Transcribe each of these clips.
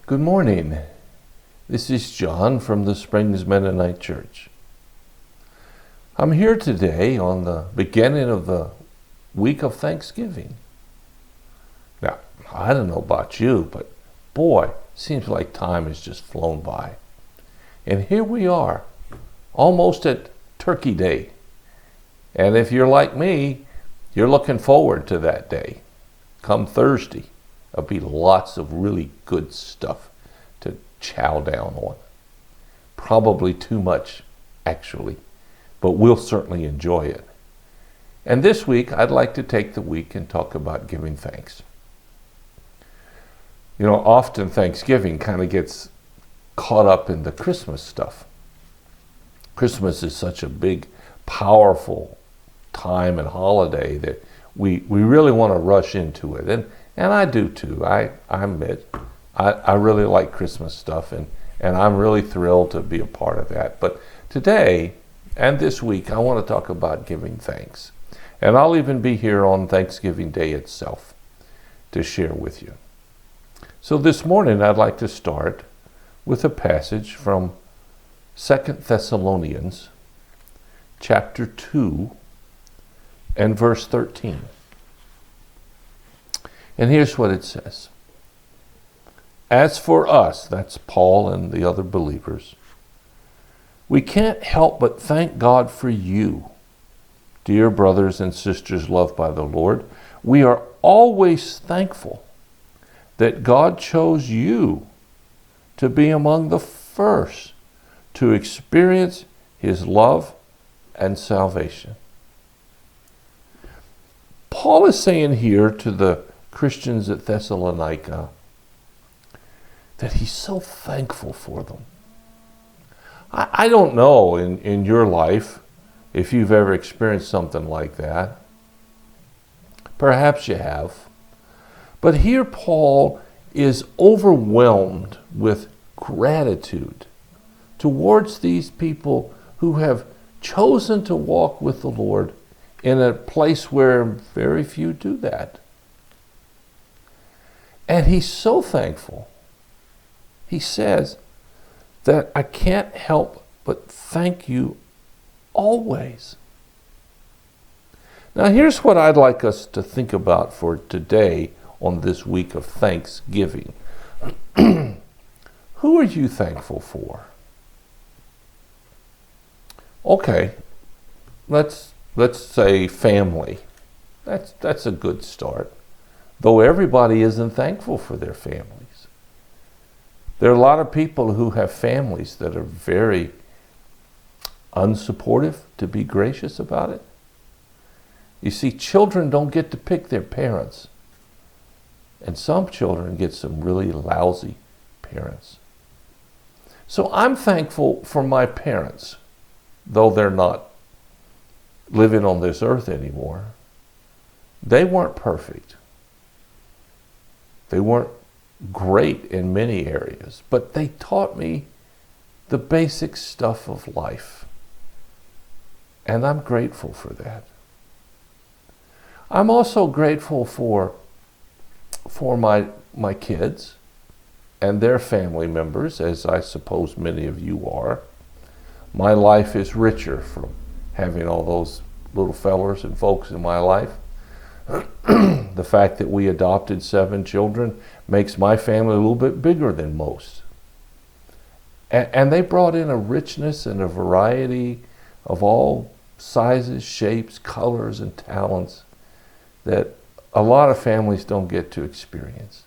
Good morning. This is John from the Springs Mennonite Church. I'm here today on the beginning of the week of Thanksgiving. Now, I don't know about you, but boy, seems like time has just flown by. And here we are, almost at Turkey Day. And if you're like me, you're looking forward to that day. Come Thursday, there'll be lots of really good stuff to chow down on. Probably too much, actually, but we'll certainly enjoy it. And this week, I'd like to take the week and talk about giving thanks. You know, often Thanksgiving kind of gets caught up in the Christmas stuff. Christmas is such a big, powerful time and holiday that we really want to rush into it. And I do too. I admit, I really like Christmas stuff, and I'm really thrilled to be a part of that. But today and this week, I want to talk about giving thanks. And I'll even be here on Thanksgiving Day itself to share with you. So this morning, I'd like to start with a passage from 2 Thessalonians chapter 2 and verse 13. And here's what it says. As for us, that's Paul and the other believers, we can't help but thank God for you, dear brothers and sisters loved by the Lord. We are always thankful that God chose you to be among the first to experience His love and salvation. Paul is saying here to the Christians at Thessalonica that he's so thankful for them. I don't know in your life if you've ever experienced something like that. Perhaps you have. But here Paul is overwhelmed with gratitude towards these people who have chosen to walk with the Lord in a place where very few do that. And he's so thankful. He says that I can't help but thank you always. Now here's what I'd like us to think about for today on this week of Thanksgiving. Who are you thankful for? Okay, let's say family. That's a good start. Though everybody isn't thankful for their families. There are a lot of people who have families that are very unsupportive, to be gracious about it. You see, children don't get to pick their parents. And some children get some really lousy parents. So I'm thankful for my parents, though they're not living on this earth anymore. They weren't perfect. They weren't great in many areas, but they taught me the basic stuff of life. And I'm grateful for that. I'm also grateful for my kids and their family members, as I suppose many of you are. My life is richer from having all those little fellers and folks in my life. The fact that we adopted 7 children makes my family a little bit bigger than most. And they brought in a richness and a variety of all sizes, shapes, colors, and talents that a lot of families don't get to experience.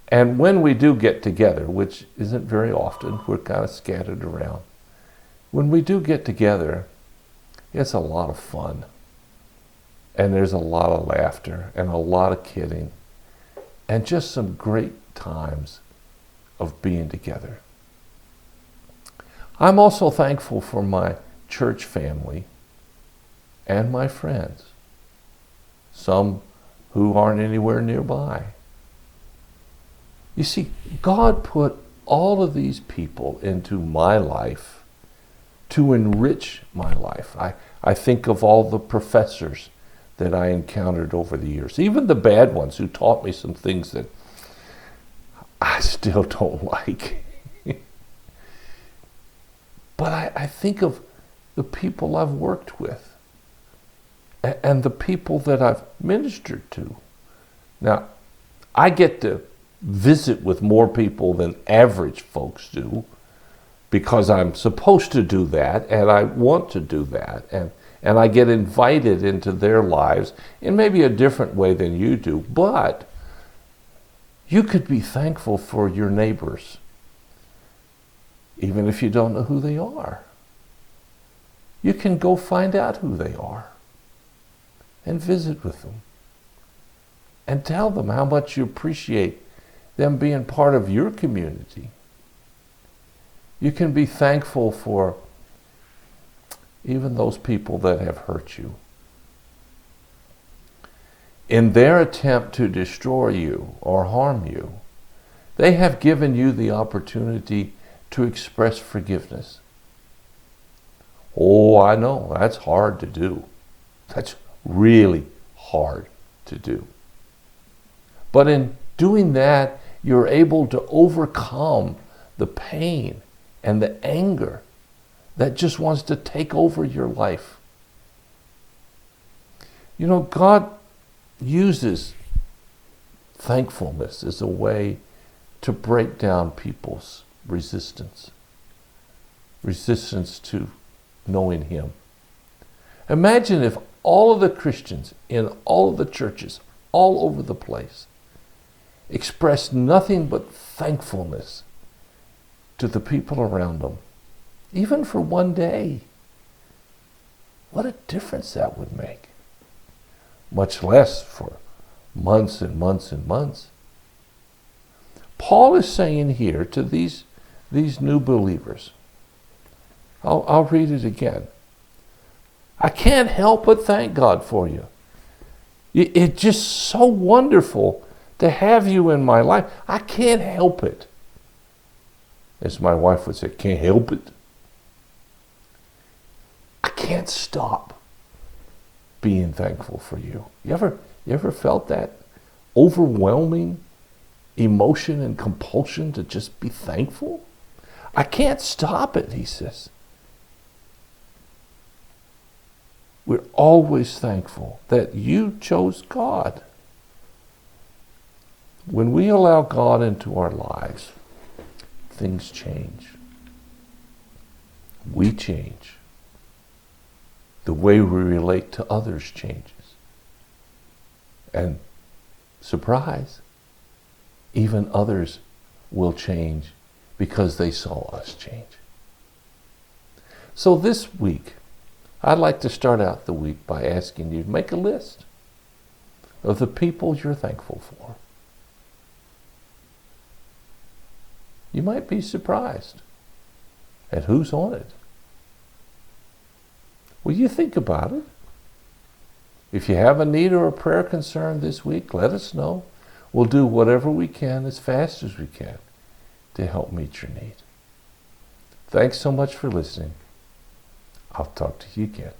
And when we do get together, which isn't very often, we're kind of scattered around. When we do get together, it's a lot of fun. And there's a lot of laughter and a lot of kidding and just some great times of being together. I'm also thankful for my church family and my friends, some who aren't anywhere nearby. You see, God put all of these people into my life to enrich my life. I think of all the professors that I encountered over the years, even the bad ones who taught me some things that I still don't like. But I think of the people I've worked with and the people that I've ministered to. Now, I get to visit with more people than average folks do because I'm supposed to do that and I want to do that. And I get invited into their lives in maybe a different way than you do. But you could be thankful for your neighbors, even if you don't know who they are. You can go find out who they are and visit with them and tell them how much you appreciate them being part of your community. You can be thankful for even those people that have hurt you. In their attempt to destroy you or harm you, they have given you the opportunity to express forgiveness. Oh, I know, that's hard to do. That's really hard to do. But in doing that, you're able to overcome the pain and the anger that just wants to take over your life. You know, God uses thankfulness as a way to break down people's resistance to knowing Him. Imagine if all of the Christians in all of the churches all over the place expressed nothing but thankfulness to the people around them, even for one day. What a difference that would make. Much less for months and months and months. Paul is saying here to these new believers, I'll read it again. I can't help but thank God for you. It's just so wonderful to have you in my life. I can't help it. As my wife would say, can't help it. I can't stop being thankful for you. You ever felt that overwhelming emotion and compulsion to just be thankful? I can't stop it, he says. We're always thankful that you chose God. When we allow God into our lives, things change. We change. The way we relate to others changes. And surprise, even others will change because they saw us change. So this week, I'd like to start out the week by asking you to make a list of the people you're thankful for. You might be surprised at who's on it. Will you think about it? If you have a need or a prayer concern this week, let us know. We'll do whatever we can as fast as we can to help meet your need. Thanks so much for listening. I'll talk to you again.